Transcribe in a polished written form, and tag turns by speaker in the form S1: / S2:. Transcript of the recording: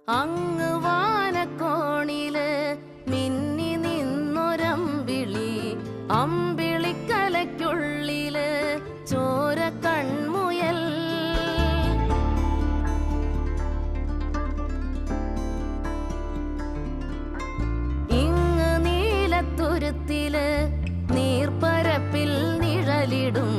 S1: അങ്ങ് വാനക്കോണില് മിന്നി നിന്നൊരമ്പിളി, അമ്പിളിക്കലയ്ക്കുള്ളില് ചോര കൺമുയൽ. ഇങ്ങ് നീലത്തുരുത്തില് നീർപ്പരപ്പിൽ നിഴലിടും